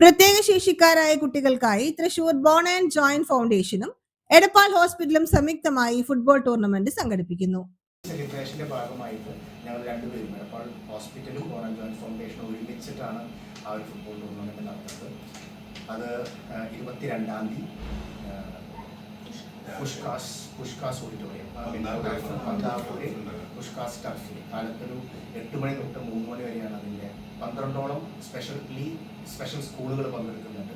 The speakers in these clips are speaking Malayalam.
പ്രത്യേക ശേഷിക്കാരായ കുട്ടികൾക്കായി തൃശൂർ ബോൺ ആൻഡ് ജോയിന്റ് ഫൗണ്ടേഷനും എടപ്പാൾ ഹോസ്പിറ്റലും സംയുക്തമായി ഫുട്ബോൾ ടൂർണമെന്റ് സംഘടിപ്പിക്കുന്നു. സെലിബ്രേഷന്റെ ഭാഗമായിട്ട് ഞങ്ങൾ രണ്ടുപേരും എടപ്പാൾ ഹോസ്പിറ്റലും ബോൺ ആൻഡ് ജോയിന്റ് ഫൗണ്ടേഷനും ഒരുമിച്ചിട്ടാണ് ആ ഒരു ഫുട്ബോൾ ടൂർണമെന്റ് നടത്തുന്നത്. അത് 22-ാം തീയതി പുഷ്കാസ് ഓഡിറ്റോറിയം പന്താവൂര് പുഷ്കാസ് ടർഫിൽ കാലത്തൊരു 8 മണി തൊട്ട് 3 മണി വരെയാണ് അതിൻ്റെ 12ഓളം സ്പെഷ്യൽ സ്കൂളുകൾ പങ്കെടുക്കുന്നുണ്ട്.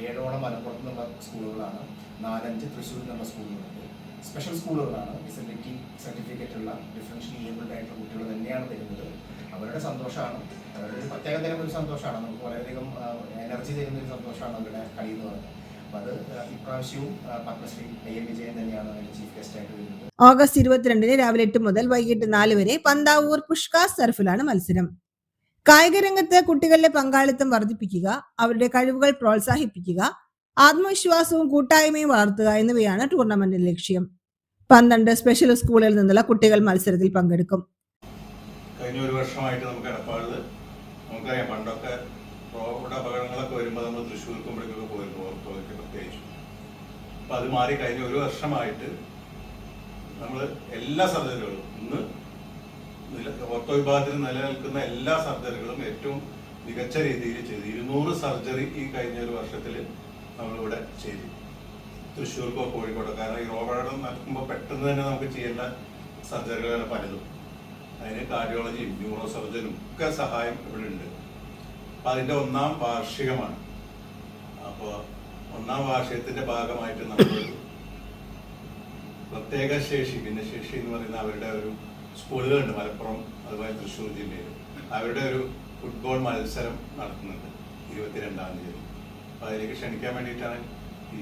7ഓളം മലപ്പുറത്ത് നിന്നുള്ള സ്കൂളുകളാണ്, 4-5 തൃശ്ശൂരിൽ നിന്നുള്ള സ്കൂളുകളുണ്ട്. സ്പെഷ്യൽ സ്കൂളുകളാണ്. ഡിസബിലിറ്റി സർട്ടിഫിക്കറ്റ് ഉള്ള ഡിഫറൻഷ്യലി ഏബിൾഡ് ആയിട്ടുള്ള കുട്ടികൾ തന്നെയാണ് തരുന്നത്. അവരുടെ സന്തോഷമാണ്, അവരുടെ ഒരു പ്രത്യേക തരം ഒരു സന്തോഷമാണ്, നമുക്ക് വളരെയധികം എനർജി തരുന്ന ഒരു സന്തോഷമാണ് അവരുടെ കളി എന്ന് പറയുന്നത്. അപ്പോൾ അത് ഇപ്രാവശ്യവും പത്മശ്രീ IM വിജയൻ തന്നെയാണ് അതിൻ്റെ ചീഫ് ഗസ്റ്റ് ആയിട്ട് വരുന്നത്. ഓഗസ്റ്റ് 22 രാവിലെ 8 മുതൽ വൈകിട്ട് 4 വരെ പന്താവൂർ പുഷ്കാസ് ടർഫിലാണ് മത്സരം. കായിക രംഗത്ത് കുട്ടികളുടെ പങ്കാളിത്തം വർദ്ധിപ്പിക്കുക, അവരുടെ കഴിവുകൾ പ്രോത്സാഹിപ്പിക്കുക, ആത്മവിശ്വാസവും കൂട്ടായ്മയും വളർത്തുക എന്നിവയാണ് ടൂർണമെന്റിന്റെ ലക്ഷ്യം. 12 സ്പെഷ്യൽ സ്കൂളുകളിൽ നിന്നുള്ള കുട്ടികൾ മത്സരത്തിൽ പങ്കെടുക്കും. കഴിഞ്ഞ ഒരു വർഷമായിട്ട് നമുക്ക് എടപ്പാളിൽ നമുക്കറിയാം, പണ്ടൊക്കെ റോഡ് അപകടങ്ങളൊക്കെ വരുമ്പോൾ നമ്മൾ തൃശ്ശൂർ കുമ്പളേക്കൊക്കെ പോയിരുന്നു, ഓർത്തോയ്ക്ക് പ്രത്യേകിച്ചു. അപ്പം അത് മാറി കഴിഞ്ഞ ഒരു വർഷമായിട്ട് നമ്മൾ എല്ലാ സർജറികളും ഇന്ന് ഓർത്തോ വിഭാഗത്തിൽ നിലനിൽക്കുന്ന എല്ലാ സർജറികളും ഏറ്റവും മികച്ച രീതിയിൽ ചെയ്തു. 200 സർജറി ഈ കഴിഞ്ഞ ഒരു വർഷത്തിൽ നമ്മളിവിടെ ചെയ്തു, തൃശ്ശൂർക്കോ കോഴിക്കോടോ. കാരണം ഈ റോഡ് നടക്കുമ്പോൾ പെട്ടെന്ന് തന്നെ നമുക്ക് ചെയ്യേണ്ട സർജറികളാണ് പലതും. അതിന് കാർഡിയോളജിയും ന്യൂറോ സർജനും ഒക്കെ സഹായം ഇവിടെ ഉണ്ട്. അപ്പം അതിൻ്റെ 1ാം വാർഷികമാണ്. അപ്പോൾ 1ാം വാർഷികത്തിൻ്റെ ഭാഗമായിട്ട് നമ്മളൊരു പ്രത്യേക ശേഷി, ഭിന്നശേഷി എന്ന് പറയുന്ന അവരുടെ ഒരു സ്കൂളുകളുണ്ട് മലപ്പുറം അതുപോലെ തൃശ്ശൂർ ജില്ലയിൽ. അവരുടെ ഒരു ഫുട്ബോൾ മത്സരം നടത്തുന്നുണ്ട് 22-ാം തീയതി. അപ്പോൾ അതിലേക്ക് ക്ഷണിക്കാൻ വേണ്ടിയിട്ടാണ് ഈ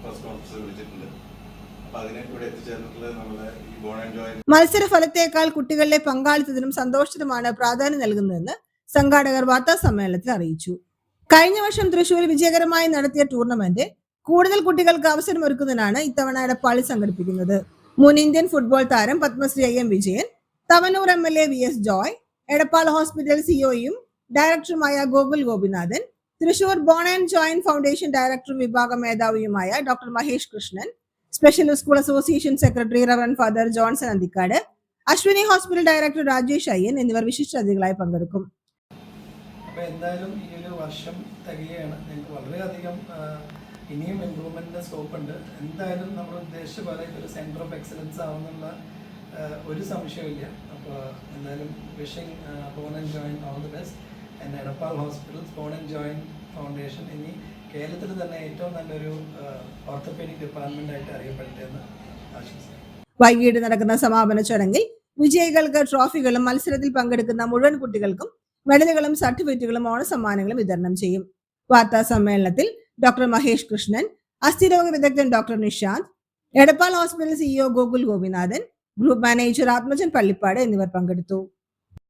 പ്രസ് കോൺഫറൻസ് വിളിച്ചിട്ടുണ്ട്. അപ്പോൾ അതിന് ഇവിടെ എത്തിച്ചേർന്നിട്ടുള്ളത് നമ്മുടെ ഈ ബോൺ ആൻഡ് ജോയിന്റ്. മത്സര ഫലത്തേക്കാൾ കുട്ടികളുടെ പങ്കാളിത്തത്തിനും സന്തോഷത്തിനുമാണ് പ്രാധാന്യം നൽകുന്നതെന്ന് സംഘാടകർ വാർത്താ സമ്മേളനത്തിൽ അറിയിച്ചു. കഴിഞ്ഞ വർഷം തൃശ്ശൂർ വിജയകരമായി നടത്തിയ ടൂർണമെന്റ് കൂടുതൽ കുട്ടികൾക്ക് അവസരമൊരുക്കുന്നതിനാണ് ഇത്തവണ എടപ്പാളിൽ സംഘടിപ്പിക്കുന്നത്. മുൻ ഇന്ത്യൻ ഫുട്ബോൾ താരം Padmashri IM Vijayan, Thavanur MLA VS Joy, Edappal hospital COയും ഡയറക്ടറുമായ Gokul Gopinathan, Thrissur bone and joint foundation ഡയറക്ടറും വിഭാഗം മേധാവിയുമായ doctor Mahesh Krishnan, special school association secretary reverend father Johnson Anthikad, Ashwini hospital director Rajesh Ayyan എന്നിവർ വിശിഷ്ടാതിഥികളായി പങ്കെടുക്കും. എന്തായാലും ഈ ഒരു വർഷം തികയാണ്. ഞങ്ങൾക്ക് വളരെയധികം ഇനിയും ഇമ്പ്രൂവ്മെന്റിന്റെ സ്കോപ്പ് ഉണ്ട്. എന്തായാലും നമ്മൾ ഉദ്ദേശിച്ച പോലെ ഇതൊരു സെന്റർ ഓഫ് എക്സലൻസ് ആവുന്നുള്ള ഒരു സംശയമില്ല. അപ്പോൾ എന്തായാലും wishing bone and joint all the best. And Edappal hospitals bone and joint foundation ഇനി കേരളത്തിൽ തന്നെ ഏറ്റവും നല്ലൊരു ഓർത്തോപീഡിക് ഡിപ്പാർട്ട്മെന്റ് ആയിട്ട് അറിയപ്പെടട്ടെ എന്ന് ആശംസിക്കുന്നു. വൈകിട്ട് നടക്കുന്ന സമാപന ചടങ്ങിൽ വിജയികൾക്ക് ട്രോഫികളും മത്സരത്തിൽ പങ്കെടുക്കുന്ന മുഴുവൻ കുട്ടികൾക്കും മെഡലുകളും സർട്ടിഫിക്കറ്റുകളും ഓണസമ്മാനങ്ങളും വിതരണം ചെയ്യും. വാർത്താ സമ്മേളനത്തിൽ ഡോക്ടർ മഹേഷ് കൃഷ്ണൻ, അസ്ഥിരോഗ വിദഗ്ധൻ doctor Nishanth, Edappal hospital CEO Gokul Gopinathan, group manager Athmajan Pallippad എന്നിവർ പങ്കെടുത്തു.